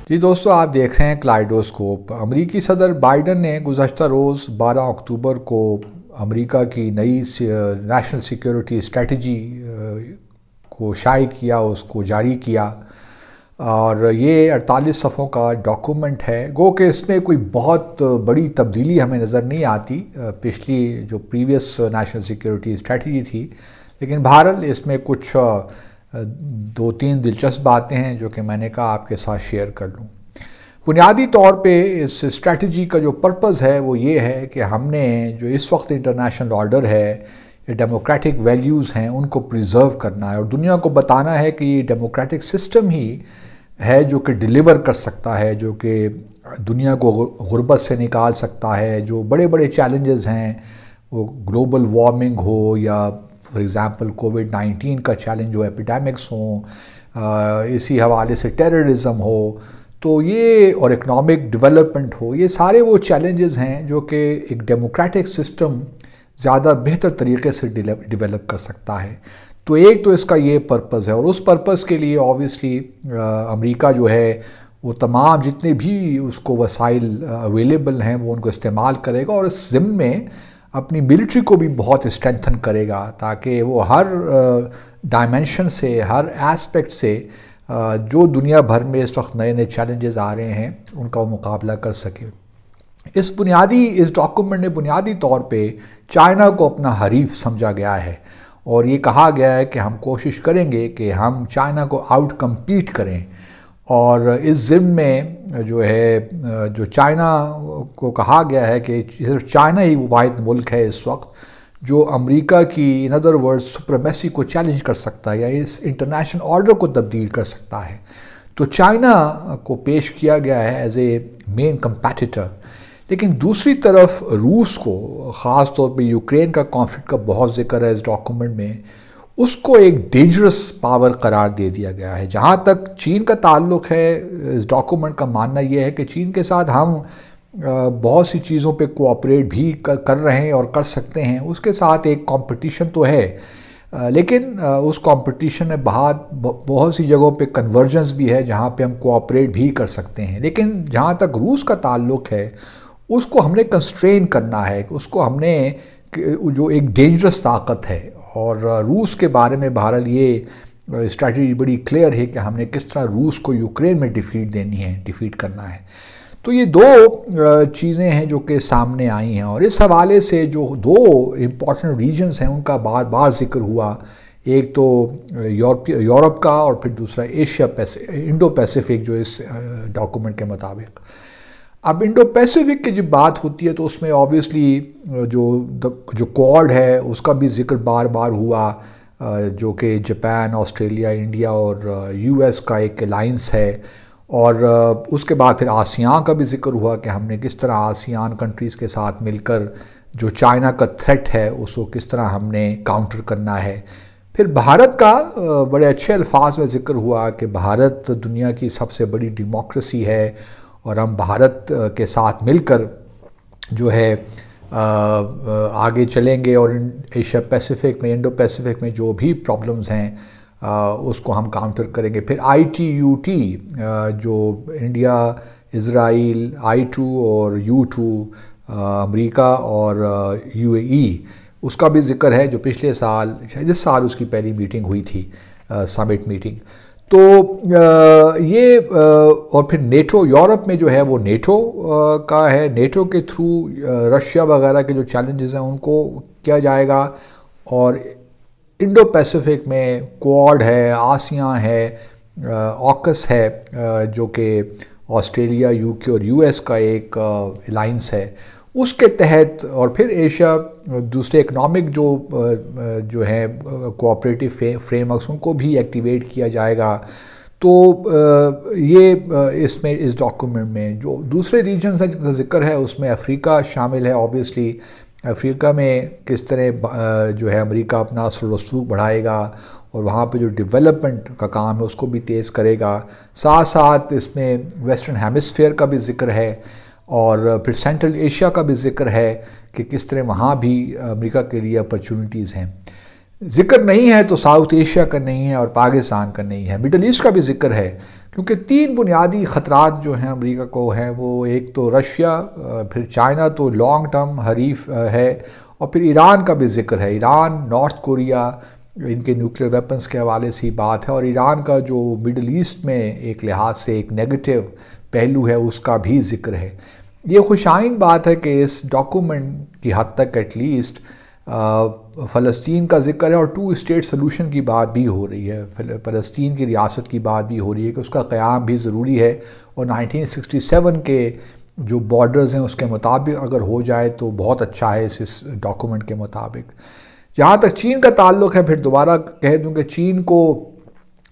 جی دوستو، آپ دیکھ رہے ہیں کلائیڈوسکوپ۔ امریکی صدر بائیڈن نے گزشتہ روز 12 اکتوبر کو امریکہ کی نئی نیشنل سیکیورٹی اسٹریٹجی کو شائع کیا، اس کو جاری کیا، اور یہ 48 صفحوں کا ڈاکومنٹ ہے۔ گو کہ اس میں کوئی بہت بڑی تبدیلی ہمیں نظر نہیں آتی پچھلی جو پریویس نیشنل سیکیورٹی اسٹریٹجی تھی، لیکن بہرحال اس میں کچھ 2-3 دلچسپ باتیں ہیں جو کہ میں نے کہا آپ کے ساتھ شیئر کر لوں۔ بنیادی طور پہ اس اسٹریٹجی کا جو پرپز ہے وہ یہ ہے کہ ہم نے جو اس وقت انٹرنیشنل آرڈر ہے، یہ ڈیموکریٹک ویلیوز ہیں، ان کو پریزرو کرنا ہے اور دنیا کو بتانا ہے کہ یہ ڈیموکریٹک سسٹم ہی ہے جو کہ ڈیلیور کر سکتا ہے، جو کہ دنیا کو غربت سے نکال سکتا ہے۔ جو بڑے بڑے چیلنجز ہیں، وہ گلوبل وارمنگ ہو یا فار ایگزامپل کووڈ-19 کا چیلنج ہو، ایپیڈیمکس ہوں، اسی حوالے سے ٹیررزم ہو، تو یہ اور اکنامک ڈیولپمنٹ ہو، یہ سارے وہ چیلنجز ہیں جو کہ ایک ڈیموکریٹک سسٹم زیادہ بہتر طریقے سے ڈیولپ کر سکتا ہے۔ تو ایک تو اس کا یہ پرپز ہے، اور اس پرپز کے لیے آبویسلی امریکہ جو ہے وہ تمام جتنے بھی اس کو وسائل اویلیبل ہیں وہ ان کو استعمال کرے گا، اور اس ضمن میں اپنی ملٹری کو بھی بہت اسٹرینتھن کرے گا تاکہ وہ ہر ڈائمنشن سے، ہر ایسپیکٹ سے جو دنیا بھر میں اس وقت نئے نئے چیلنجز آ رہے ہیں ان کا وہ مقابلہ کر سکے۔ اس ڈاکومنٹ نے بنیادی طور پہ چائنا کو اپنا حریف سمجھا گیا ہے، اور یہ کہا گیا ہے کہ ہم کوشش کریں گے کہ ہم چائنا کو آؤٹ کمپیٹ کریں، اور اس ضمن میں جو چائنا کو کہا گیا ہے کہ صرف چائنا ہی واحد ملک ہے اس وقت جو امریکہ کی ان ادر ورڈز سپریمیسی کو چیلنج کر سکتا ہے یا اس انٹرنیشنل آرڈر کو تبدیل کر سکتا ہے۔ تو چائنا کو پیش کیا گیا ہے ایز اے مین کمپیٹیٹر، لیکن دوسری طرف روس کو، خاص طور پہ یوکرین کا کانفلکٹ کا بہت ذکر ہے اس ڈاکومنٹ میں، اس کو ایک ڈینجرس پاور قرار دے دیا گیا ہے۔ جہاں تک چین کا تعلق ہے، اس ڈاکومنٹ کا ماننا یہ ہے کہ چین کے ساتھ ہم بہت سی چیزوں پہ کوآپریٹ بھی کر رہے ہیں اور کر سکتے ہیں، اس کے ساتھ ایک کمپٹیشن تو ہے، لیکن اس کمپٹیشن میں بہت سی جگہوں پہ کنورجنس بھی ہے جہاں پہ ہم کوآپریٹ بھی کر سکتے ہیں۔ لیکن جہاں تک روس کا تعلق ہے اس کو ہم نے کنسٹرین کرنا ہے، اس کو ہم نے جو ایک ڈینجرس طاقت ہے، اور روس کے بارے میں بہرحال یہ اسٹریٹجی بڑی کلیئر ہے کہ ہم نے کس طرح روس کو یوکرین میں ڈیفیٹ کرنا ہے۔ تو یہ دو چیزیں ہیں جو کہ سامنے آئی ہیں، اور اس حوالے سے جو دو امپورٹنٹ ریجنز ہیں ان کا بار بار ذکر ہوا، ایک تو یورپ کا اور پھر دوسرا انڈو پیسیفک جو اس ڈاکومنٹ کے مطابق۔ اب انڈو پیسیفک کی جب بات ہوتی ہے تو اس میں آبویسلی جو کوڈ ہے اس کا بھی ذکر بار بار ہوا، جو کہ جاپان، آسٹریلیا، انڈیا اور US کا ایک الائنس ہے، اور اس کے بعد پھر آسیان کا بھی ذکر ہوا کہ ہم نے کس طرح آسیان کنٹریز کے ساتھ مل کر جو چائنا کا تھریٹ ہے اس کو کس طرح ہم نے کاؤنٹر کرنا ہے۔ پھر بھارت کا بڑے اچھے الفاظ میں ذکر ہوا کہ بھارت دنیا کی سب سے بڑی ڈیموکریسی ہے، اور ہم بھارت کے ساتھ مل کر جو ہے آگے چلیں گے، اور ایشیا پیسیفک میں، انڈو پیسیفک میں جو بھی پرابلمز ہیں اس کو ہم کاؤنٹر کریں گے۔ پھر ITUT جو انڈیا، اسرائیل، I2 اور U2 امریکہ اور UAE، اس کا بھی ذکر ہے جو پچھلے سال، شاید اس سال اس کی پہلی میٹنگ ہوئی تھی، سمٹ میٹنگ۔ تو یہ اور پھر نیٹو، یورپ میں جو ہے وہ نیٹو کا ہے، نیٹو کے تھرو رشیا وغیرہ کے جو چیلنجز ہیں ان کو کیا جائے گا، اور انڈو پیسیفک میں کوڈ ہے، آسیان ہے، آکس ہے جو کہ آسٹریلیا، UK اور US کا ایک الائنس ہے، اس کے تحت، اور پھر ایشیا دوسرے اکنامک جو ہیں کوآپریٹو فریم ورکس ان کو بھی ایکٹیویٹ کیا جائے گا۔ تو یہ اس ڈاکومنٹ میں جو دوسرے ریجنز ہیں جن کا ذکر ہے اس میں افریقہ شامل ہے۔ آبویسلی افریقہ میں کس طرح جو ہے امریکہ اپنا اثر و رسوخ بڑھائے گا، اور وہاں پہ جو ڈیولپمنٹ کا کام ہے اس کو بھی تیز کرے گا۔ ساتھ ساتھ اس میں ویسٹرن ہیمسفیئر کا بھی ذکر ہے، اور پھر سینٹرل ایشیا کا بھی ذکر ہے کہ کس طرح وہاں بھی امریکہ کے لیے اپرچونٹیز ہیں۔ ذکر نہیں ہے تو ساؤتھ ایشیا کا نہیں ہے اور پاکستان کا نہیں ہے، مڈل ایسٹ کا بھی ذکر ہے کیونکہ 3 بنیادی خطرات جو ہیں امریکہ کو ہیں، وہ ایک تو رشیا، پھر چائنا تو لانگ ٹرم حریف ہے، اور پھر ایران کا بھی ذکر ہے۔ ایران، نارتھ کوریا، ان کے نیوکلیر ویپنز کے حوالے سے بات ہے، اور ایران کا جو مڈل ایسٹ میں ایک لحاظ سے ایک نیگیٹو پہلو ہے اس کا بھی ذکر ہے۔ یہ خوشائن بات ہے کہ اس ڈاکومنٹ کی حد تک ایٹ لیسٹ فلسطین کا ذکر ہے، اور 2 اسٹیٹ سلوشن کی بات بھی ہو رہی ہے، فلسطین کی ریاست کی بات بھی ہو رہی ہے کہ اس کا قیام بھی ضروری ہے، اور 1967 کے جو بارڈرز ہیں اس کے مطابق اگر ہو جائے تو بہت اچھا ہے اس ڈاکومنٹ کے مطابق۔ جہاں تک چین کا تعلق ہے، پھر دوبارہ کہہ دوں کہ چین کو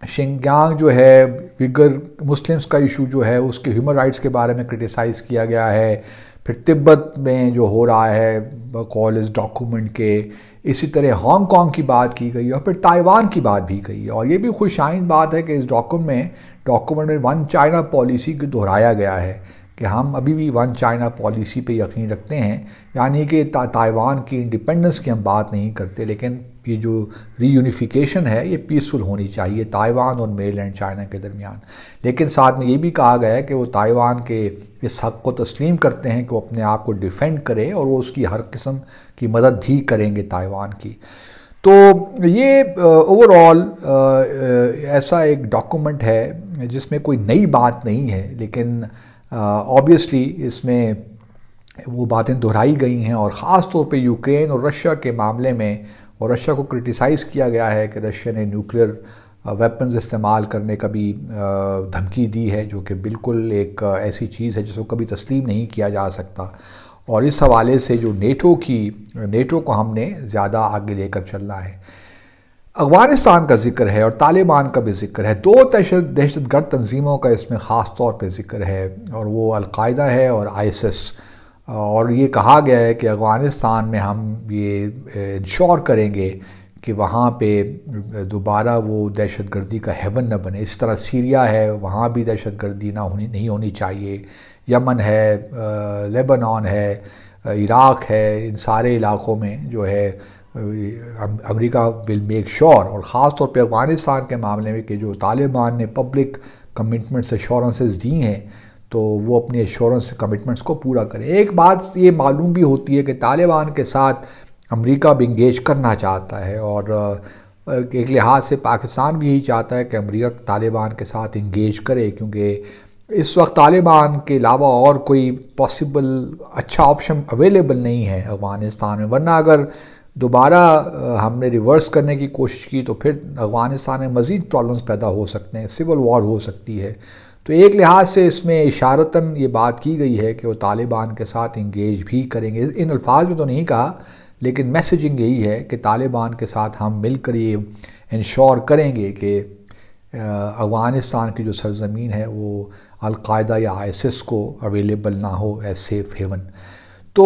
شنگیانگ جو ہے، ویگر مسلمز کا ایشو جو ہے، اس کے ہیومن رائٹس کے بارے میں کرٹیسائز کیا گیا ہے، پھر تبت میں جو ہو رہا ہے بقول اس ڈاکومنٹ کے، اسی طرح ہانگ کانگ کی بات کی گئی ہے، اور پھر تائیوان کی بات بھی گئی ہے۔ اور یہ بھی خوشائن بات ہے کہ اس ڈاکومنٹ میں 1 چائنا پالیسی کو دہرایا گیا ہے کہ ہم ابھی بھی 1 چائنا پالیسی پہ یقین رکھتے ہیں، یعنی کہ تائیوان کی انڈیپینڈنس کی ہم بات نہیں کرتے، لیکن یہ جو ری یونیفیکیشن ہے یہ پیسفل ہونی چاہیے تائیوان اور میل اینڈ چائنا کے درمیان۔ لیکن ساتھ میں یہ بھی کہا گیا ہے کہ وہ تائیوان کے اس حق کو تسلیم کرتے ہیں کہ وہ اپنے آپ کو ڈیفینڈ کرے، اور وہ اس کی ہر قسم کی مدد بھی کریں گے تائیوان کی۔ تو یہ اوورآل ایسا ایک ڈاکومنٹ ہے جس میں کوئی نئی بات نہیں ہے، لیکن آبویسلی اس میں وہ باتیں دہرائی گئی ہیں، اور خاص طور پہ یوکرین اور رشیا کے معاملے میں، اور رشیا کو کرٹیسائز کیا گیا ہے کہ رشیا نے نیوکلیر ویپنز استعمال کرنے کا بھی دھمکی دی ہے، جو کہ بالکل ایک ایسی چیز ہے جس کو کبھی تسلیم نہیں کیا جا سکتا۔ اور اس حوالے سے جو نیٹو کو ہم نے زیادہ آگے لے کر چلنا ہے۔ افغانستان کا ذکر ہے اور طالبان کا بھی ذکر ہے۔ 2 دہشت گرد تنظیموں کا اس میں خاص طور پہ ذکر ہے، اور وہ القاعدہ ہے اور ISIS، اور یہ کہا گیا ہے کہ افغانستان میں ہم یہ انشور کریں گے کہ وہاں پہ دوبارہ وہ دہشت گردی کا ہیون نہ بنے۔ اس طرح سیریا ہے، وہاں بھی دہشت گردی نہیں ہونی چاہیے، یمن ہے، لیبنان ہے، عراق ہے، ان سارے علاقوں میں جو ہے امریکہ ول میک شور، اور خاص طور پہ افغانستان کے معاملے میں کہ جو طالبان نے پبلک کمٹمنٹس ایشورنسز دی ہیں تو وہ اپنی ایشورنس کمٹمنٹس کو پورا کریں۔ ایک بات یہ معلوم بھی ہوتی ہے کہ طالبان کے ساتھ امریکہ بھی انگیج کرنا چاہتا ہے، اور ایک لحاظ سے پاکستان بھی یہی چاہتا ہے کہ امریکہ طالبان کے ساتھ انگیج کرے، کیونکہ اس وقت طالبان کے علاوہ اور کوئی پاسبل اچھا آپشن اویلیبل نہیں ہے افغانستان میں، ورنہ اگر دوبارہ ہم نے ریورس کرنے کی کوشش کی تو پھر افغانستان میں مزید پرابلمز پیدا ہو سکتے ہیں، سول وار ہو سکتی ہے۔ تو ایک لحاظ سے اس میں اشارتاً یہ بات کی گئی ہے کہ وہ طالبان کے ساتھ انگیج بھی کریں گے، ان الفاظ میں تو نہیں کہا، لیکن میسیجنگ یہی ہے کہ طالبان کے ساتھ ہم مل کر یہ انشور کریں گے کہ افغانستان کی جو سرزمین ہے وہ القاعدہ یا ISIS کو اویلیبل نہ ہو ایز سیف ہیون۔ تو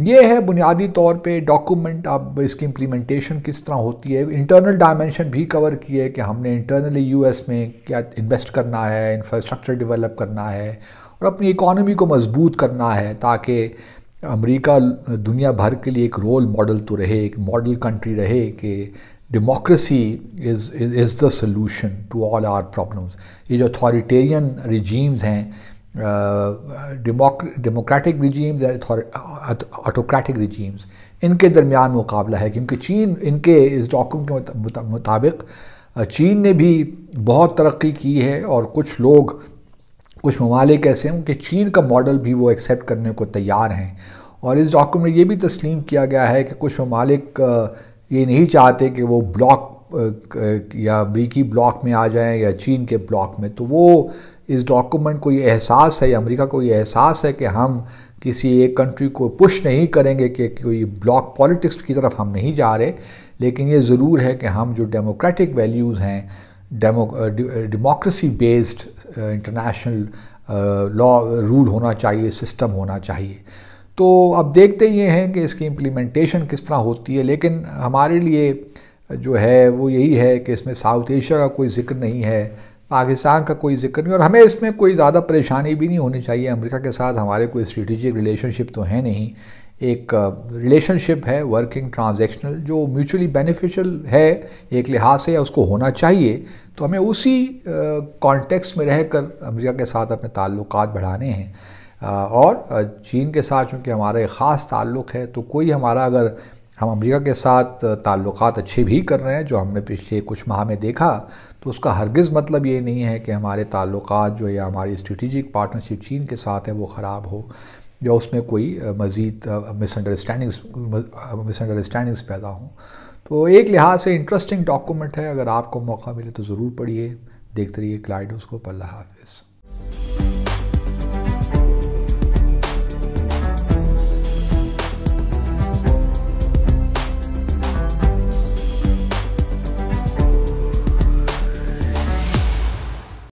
یہ ہے بنیادی طور پہ ڈاکومنٹ۔ اب اس کی امپلیمنٹیشن کس طرح ہوتی ہے، انٹرنل ڈائمنشن بھی کور کی ہے کہ ہم نے انٹرنلی US میں کیا انویسٹ کرنا ہے، انفراسٹرکچر ڈیولپ کرنا ہے، اور اپنی اکانومی کو مضبوط کرنا ہے تاکہ امریکہ دنیا بھر کے لیے ایک رول ماڈل تو رہے، ایک ماڈل کنٹری رہے کہ democracy is the solution to all our problems. یہ جو اتھارٹیرین ریجیمز ہیں، ڈیموکریٹک ریجیمز آٹوکریٹک ریجیمز، ان کے درمیان مقابلہ ہے، کیونکہ چین ان کے اس ڈاکومنٹ کے مطابق چین نے بھی بہت ترقی کی ہے، اور کچھ ممالک ایسے ہیں کہ چین کا ماڈل بھی وہ ایکسیپٹ کرنے کو تیار ہیں۔ اور اس ڈاکومنٹ میں یہ بھی تسلیم کیا گیا ہے کہ کچھ ممالک یہ نہیں چاہتے کہ وہ بلاک یا امریکی بلاک میں آ جائیں یا چین کے بلاک میں، تو وہ اس ڈاکومنٹ کو یہ احساس ہے، امریکہ کو یہ احساس ہے کہ ہم کسی ایک کنٹری کو پش نہیں کریں گے کہ کوئی بلاک پالیٹکس کی طرف ہم نہیں جا رہے، لیکن یہ ضرور ہے کہ ہم جو ڈیموکریٹک ویلیوز ہیں، democracy based international law rule ہونا چاہیے، سسٹم ہونا چاہیے۔ تو اب دیکھتے یہ ہیں کہ اس کی امپلیمنٹیشن کس طرح ہوتی ہے، لیکن ہمارے لیے جو ہے وہ یہی ہے کہ اس میں ساؤتھ ایشیا کا کوئی ذکر نہیں ہے، پاکستان کا کوئی ذکر نہیں، اور ہمیں اس میں کوئی زیادہ پریشانی بھی نہیں ہونی چاہیے۔ امریکہ کے ساتھ ہمارے کوئی اسٹریٹجک ریلیشن شپ تو ہے نہیں، ایک ریلیشن شپ ہے ورکنگ ٹرانزیکشنل جو میوچولی بینیفیشل ہے ایک لحاظ سے، اس کو ہونا چاہیے. تو ہمیں اسی کانٹیکسٹ میں رہ کر امریکہ کے ساتھ اپنے تعلقات بڑھانے ہیں. اور چین کے ساتھ چونکہ ہمارا ایک خاص تعلق ہے، تو کوئی ہمارا اگر ہم امریکہ کے ساتھ تعلقات اچھے بھی کر رہے ہیں جو ہم نے پچھلے کچھ ماہ میں دیکھا، تو اس کا ہرگز مطلب یہ نہیں ہے کہ ہمارے تعلقات جو یا ہماری اسٹریٹجک پارٹنرشپ چین کے ساتھ ہے وہ خراب ہو یا اس میں کوئی مزید مس انڈرسٹینڈنگز پیدا ہوں. تو ایک لحاظ سے انٹرسٹنگ ڈاکومنٹ ہے، اگر آپ کو موقع ملے تو ضرور پڑھیے. دیکھتے رہیے کلائیڈوسکوپ. اللہ حافظ.